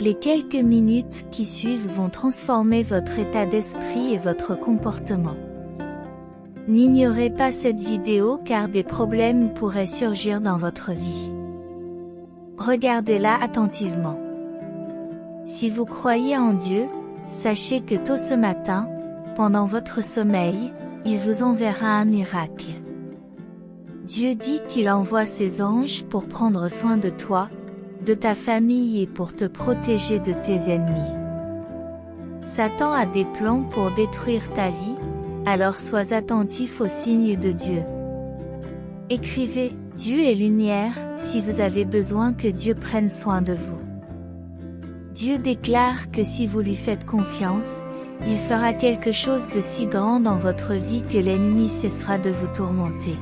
Les quelques minutes qui suivent vont transformer votre état d'esprit et votre comportement. N'ignorez pas cette vidéo car des problèmes pourraient surgir dans votre vie. Regardez-la attentivement. Si vous croyez en Dieu, sachez que tôt ce matin, pendant votre sommeil, il vous enverra un miracle. Dieu dit qu'il envoie ses anges pour prendre soin de toi, de ta famille et pour te protéger de tes ennemis. Satan a des plans pour détruire ta vie, alors sois attentif aux signes de Dieu. Écrivez « Dieu est lumière » si vous avez besoin que Dieu prenne soin de vous. Dieu déclare que si vous lui faites confiance, il fera quelque chose de si grand dans votre vie que l'ennemi cessera de vous tourmenter.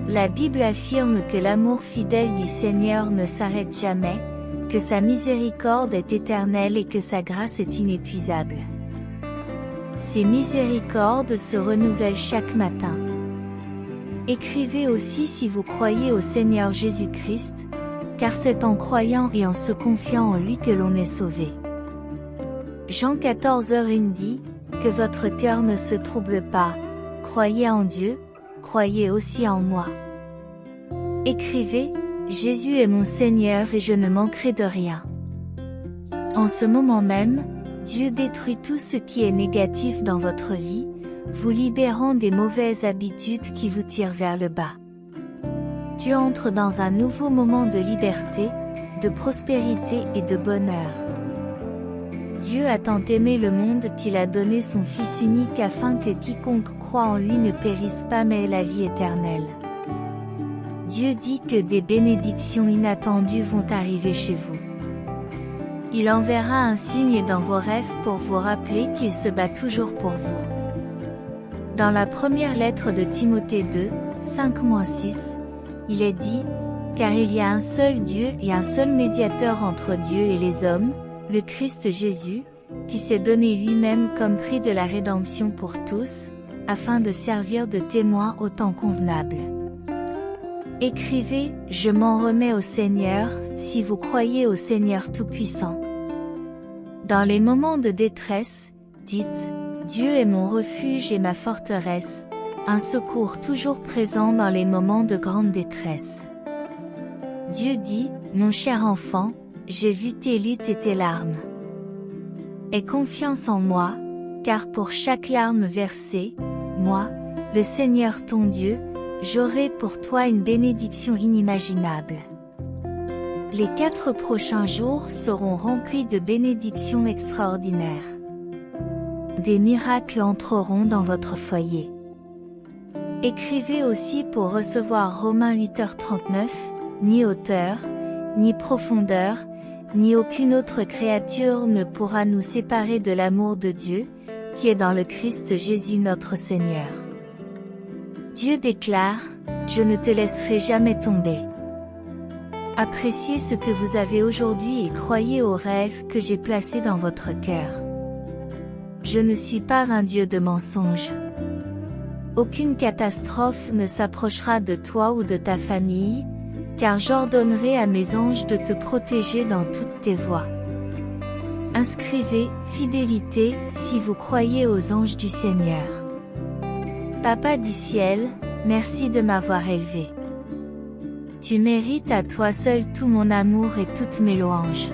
La Bible affirme que l'amour fidèle du Seigneur ne s'arrête jamais, que sa miséricorde est éternelle et que sa grâce est inépuisable. Ses miséricordes se renouvellent chaque matin. Écrivez aussi si vous croyez au Seigneur Jésus-Christ, car c'est en croyant et en se confiant en lui que l'on est sauvé. Jean 14:1 dit, que votre cœur ne se trouble pas, croyez en Dieu, croyez aussi en moi. Écrivez, Jésus est mon Seigneur et je ne manquerai de rien. En ce moment même, Dieu détruit tout ce qui est négatif dans votre vie, vous libérant des mauvaises habitudes qui vous tirent vers le bas. Tu entres dans un nouveau moment de liberté, de prospérité et de bonheur. Dieu a tant aimé le monde qu'il a donné son Fils unique afin que quiconque croit en lui ne périsse pas mais ait la vie éternelle. Dieu dit que des bénédictions inattendues vont arriver chez vous. Il enverra un signe dans vos rêves pour vous rappeler qu'il se bat toujours pour vous. Dans la première lettre de Timothée 2, 5-6, il est dit, « Car il y a un seul Dieu et un seul médiateur entre Dieu et les hommes, le Christ Jésus, qui s'est donné lui-même comme prix de la rédemption pour tous, afin de servir de témoin au temps convenable. » Écrivez, « Je m'en remets au Seigneur » si vous croyez au Seigneur Tout-Puissant. Dans les moments de détresse, dites, « Dieu est mon refuge et ma forteresse, un secours toujours présent dans les moments de grande détresse. » Dieu dit, « Mon cher enfant, j'ai vu tes luttes et tes larmes. Aie confiance en moi, car pour chaque larme versée, moi, le Seigneur ton Dieu, j'aurai pour toi une bénédiction inimaginable. » Les 4 prochains jours seront remplis de bénédictions extraordinaires. Des miracles entreront dans votre foyer. Écrivez aussi pour recevoir Romains 8h39, ni hauteur, ni profondeur, ni aucune autre créature ne pourra nous séparer de l'amour de Dieu, qui est dans le Christ Jésus notre Seigneur. Dieu déclare, « Je ne te laisserai jamais tomber. » Appréciez ce que vous avez aujourd'hui et croyez aux rêves que j'ai placés dans votre cœur. Je ne suis pas un Dieu de mensonges. Aucune catastrophe ne s'approchera de toi ou de ta famille, car j'ordonnerai à mes anges de te protéger dans toutes tes voies. Inscrivez « Fidélité » si vous croyez aux anges du Seigneur. Papa du ciel, merci de m'avoir élevé. Tu mérites à toi seul tout mon amour et toutes mes louanges.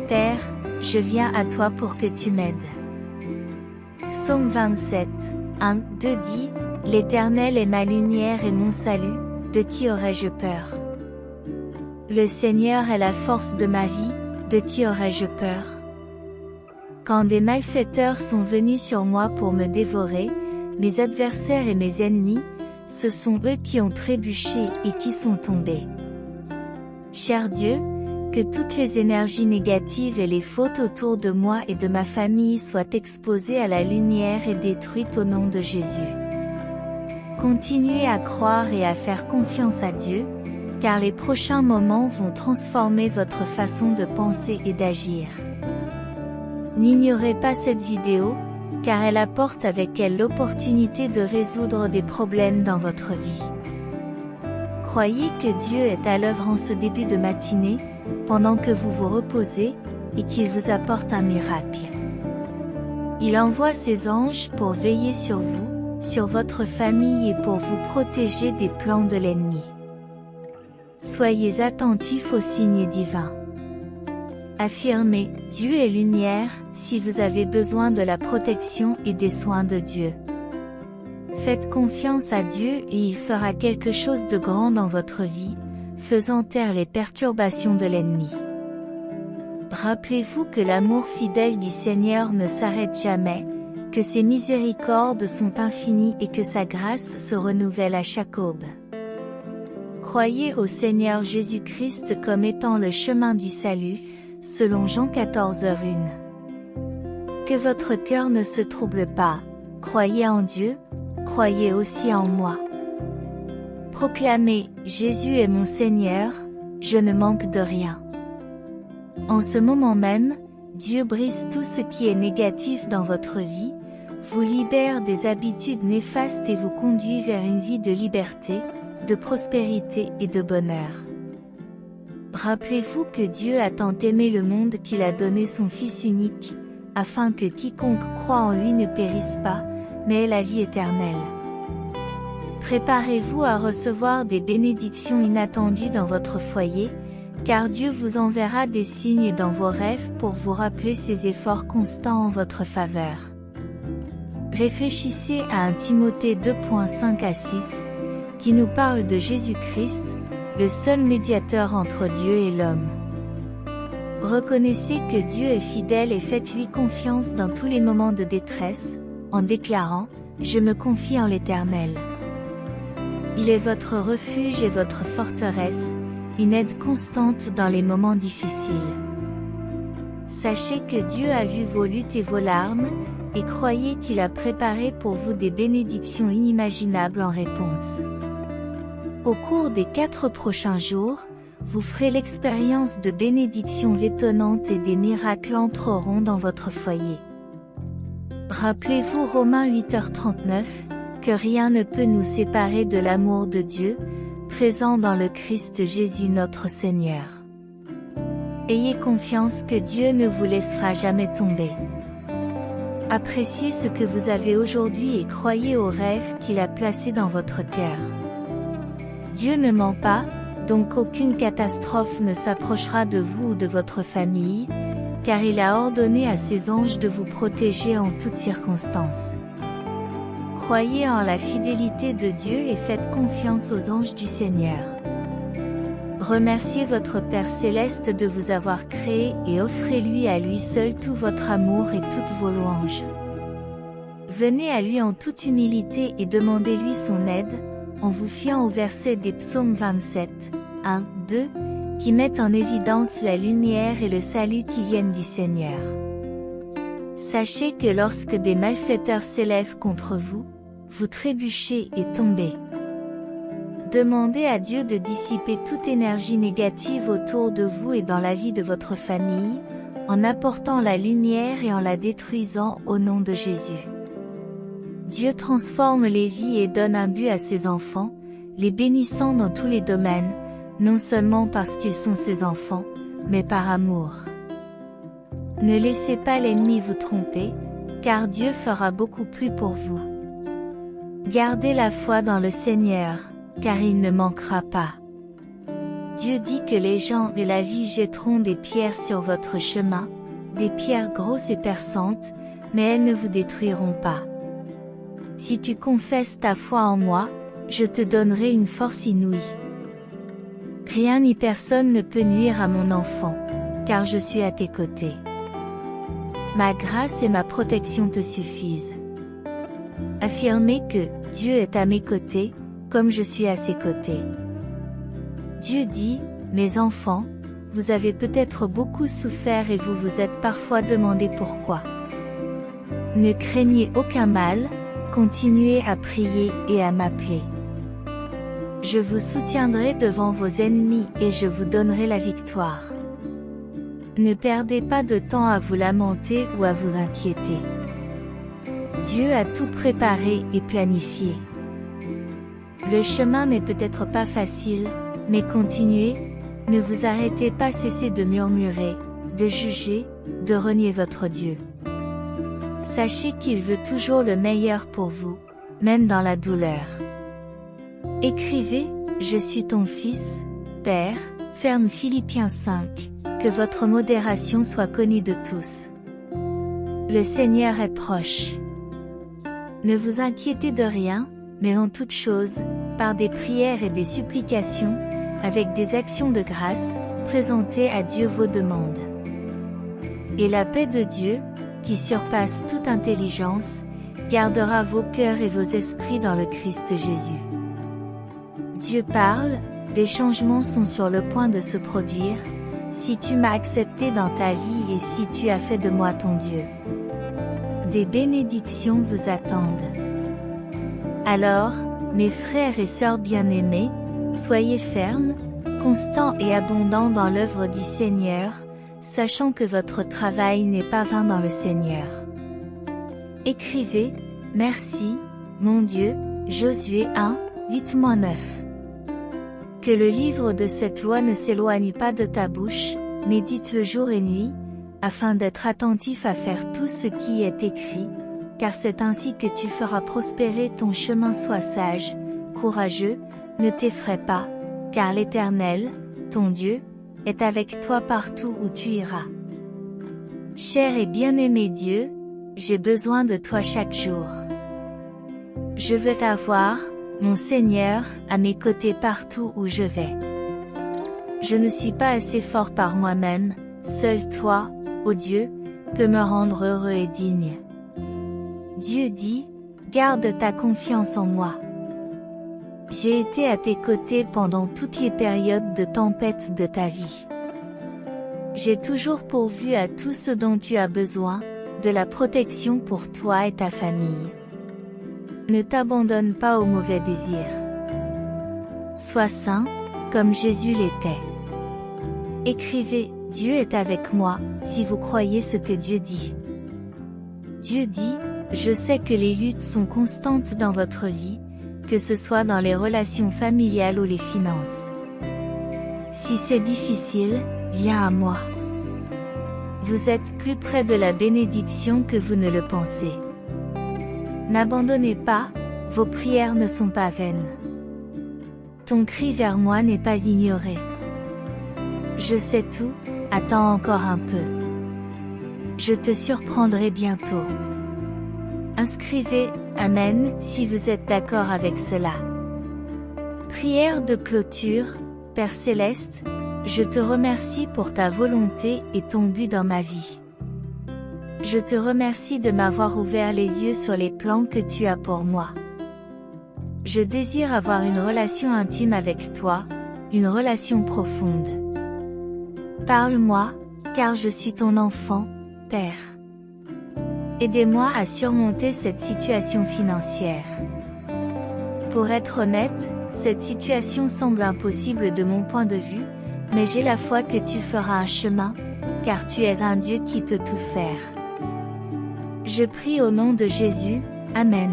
Père, je viens à toi pour que tu m'aides. Psaume 27, 1-2 dit, « L'Éternel est ma lumière et mon salut, de qui aurais-je peur? Le Seigneur est la force de ma vie, de qui aurais-je peur? Quand des malfaiteurs sont venus sur moi pour me dévorer, mes adversaires et mes ennemis, ce sont eux qui ont trébuché et qui sont tombés. Cher Dieu, que toutes les énergies négatives et les fautes autour de moi et de ma famille soient exposées à la lumière et détruites au nom de Jésus. Continuez à croire et à faire confiance à Dieu, car les prochains moments vont transformer votre façon de penser et d'agir. N'ignorez pas cette vidéo, car elle apporte avec elle l'opportunité de résoudre des problèmes dans votre vie. Croyez que Dieu est à l'œuvre en ce début de matinée, pendant que vous vous reposez, et qu'il vous apporte un miracle. Il envoie ses anges pour veiller sur vous, sur votre famille et pour vous protéger des plans de l'ennemi. Soyez attentifs aux signes divins. Affirmez, Dieu est lumière, si vous avez besoin de la protection et des soins de Dieu. Faites confiance à Dieu et il fera quelque chose de grand dans votre vie, faisant taire les perturbations de l'ennemi. Rappelez-vous que l'amour fidèle du Seigneur ne s'arrête jamais, que ses miséricordes sont infinies et que sa grâce se renouvelle à chaque aube. Croyez au Seigneur Jésus-Christ comme étant le chemin du salut, selon Jean 14h1. Que votre cœur ne se trouble pas, croyez en Dieu, croyez aussi en moi. Proclamez, Jésus est mon Seigneur, je ne manque de rien. En ce moment même, Dieu brise tout ce qui est négatif dans votre vie, vous libère des habitudes néfastes et vous conduit vers une vie de liberté, de prospérité et de bonheur. Rappelez-vous que Dieu a tant aimé le monde qu'il a donné son Fils unique, afin que quiconque croit en lui ne périsse pas, mais ait la vie éternelle. Préparez-vous à recevoir des bénédictions inattendues dans votre foyer, car Dieu vous enverra des signes dans vos rêves pour vous rappeler ses efforts constants en votre faveur. Réfléchissez à 1 Timothée 2.5 à 6, qui nous parle de Jésus-Christ, le seul médiateur entre Dieu et l'homme. Reconnaissez que Dieu est fidèle et faites-lui confiance dans tous les moments de détresse, en déclarant « Je me confie en l'Éternel ». Il est votre refuge et votre forteresse, une aide constante dans les moments difficiles. Sachez que Dieu a vu vos luttes et vos larmes, et croyez qu'il a préparé pour vous des bénédictions inimaginables en réponse. Au cours des 4 prochains jours, vous ferez l'expérience de bénédictions étonnantes et des miracles entreront dans votre foyer. Rappelez-vous Romains 8h39, que rien ne peut nous séparer de l'amour de Dieu, présent dans le Christ Jésus notre Seigneur. Ayez confiance que Dieu ne vous laissera jamais tomber. Appréciez ce que vous avez aujourd'hui et croyez aux rêves qu'il a placés dans votre cœur. Dieu ne ment pas, donc aucune catastrophe ne s'approchera de vous ou de votre famille, car il a ordonné à ses anges de vous protéger en toutes circonstances. Croyez en la fidélité de Dieu et faites confiance aux anges du Seigneur. Remerciez votre Père Céleste de vous avoir créé et offrez-lui à lui seul tout votre amour et toutes vos louanges. Venez à lui en toute humilité et demandez-lui son aide, en vous fiant au verset des psaumes 27, 1, 2, qui mettent en évidence la lumière et le salut qui viennent du Seigneur. Sachez que lorsque des malfaiteurs s'élèvent contre vous, vous trébuchez et tombez. Demandez à Dieu de dissiper toute énergie négative autour de vous et dans la vie de votre famille, en apportant la lumière et en la détruisant au nom de Jésus. Dieu transforme les vies et donne un but à ses enfants, les bénissant dans tous les domaines, non seulement parce qu'ils sont ses enfants, mais par amour. Ne laissez pas l'ennemi vous tromper, car Dieu fera beaucoup plus pour vous. Gardez la foi dans le Seigneur, car il ne manquera pas. Dieu dit que les gens et la vie jetteront des pierres sur votre chemin, des pierres grosses et perçantes, mais elles ne vous détruiront pas. Si tu confesses ta foi en moi, je te donnerai une force inouïe. Rien ni personne ne peut nuire à mon enfant, car je suis à tes côtés. Ma grâce et ma protection te suffisent. Affirmez que Dieu est à mes côtés, comme je suis à ses côtés. Dieu dit, mes enfants, vous avez peut-être beaucoup souffert et vous vous êtes parfois demandé pourquoi. Ne craignez aucun mal, continuez à prier et à m'appeler. Je vous soutiendrai devant vos ennemis et je vous donnerai la victoire. Ne perdez pas de temps à vous lamenter ou à vous inquiéter. Dieu a tout préparé et planifié. Le chemin n'est peut-être pas facile, mais continuez, ne vous arrêtez pas, cessez de murmurer, de juger, de renier votre Dieu. Sachez qu'il veut toujours le meilleur pour vous, même dans la douleur. Écrivez, je suis ton fils, Père, ferme Philippiens 5, que votre modération soit connue de tous. Le Seigneur est proche. Ne vous inquiétez de rien, mais en toute chose, par des prières et des supplications, avec des actions de grâce, présentez à Dieu vos demandes. Et la paix de Dieu, qui surpasse toute intelligence, gardera vos cœurs et vos esprits dans le Christ Jésus. Dieu parle, des changements sont sur le point de se produire, si tu m'as accepté dans ta vie et si tu as fait de moi ton Dieu. Des bénédictions vous attendent. Alors, mes frères et sœurs bien-aimés, soyez fermes, constants et abondants dans l'œuvre du Seigneur, sachant que votre travail n'est pas vain dans le Seigneur. Écrivez, merci, mon Dieu, Josué 1, 8-9. Que le livre de cette loi ne s'éloigne pas de ta bouche, médite-le jour et nuit, afin d'être attentif à faire tout ce qui est écrit, car c'est ainsi que tu feras prospérer ton chemin. Sois sage, courageux, ne t'effraie pas, car l'Éternel, ton Dieu, est avec toi partout où tu iras. Cher et bien-aimé Dieu, j'ai besoin de toi chaque jour. Je veux t'avoir, mon Seigneur, à mes côtés partout où je vais. Je ne suis pas assez fort par moi-même, seul toi, ô Dieu, peut me rendre heureux et digne. Dieu dit, garde ta confiance en moi. J'ai été à tes côtés pendant toutes les périodes de tempête de ta vie. J'ai toujours pourvu à tout ce dont tu as besoin, de la protection pour toi et ta famille. Ne t'abandonne pas aux mauvais désirs. Sois saint, comme Jésus l'était. Écrivez, Dieu est avec moi, si vous croyez ce que Dieu dit. Dieu dit, je sais que les luttes sont constantes dans votre vie, que ce soit dans les relations familiales ou les finances. Si c'est difficile, viens à moi. Vous êtes plus près de la bénédiction que vous ne le pensez. N'abandonnez pas, vos prières ne sont pas vaines. Ton cri vers moi n'est pas ignoré. Je sais tout, attends encore un peu. Je te surprendrai bientôt. Inscrivez « Amen » si vous êtes d'accord avec cela. Prière de clôture. Père Céleste, je te remercie pour ta volonté et ton but dans ma vie. Je te remercie de m'avoir ouvert les yeux sur les plans que tu as pour moi. Je désire avoir une relation intime avec toi, une relation profonde. Parle-moi, car je suis ton enfant, Père. Aidez-moi à surmonter cette situation financière. Pour être honnête, cette situation semble impossible de mon point de vue, mais j'ai la foi que tu feras un chemin, car tu es un Dieu qui peut tout faire. Je prie au nom de Jésus, Amen.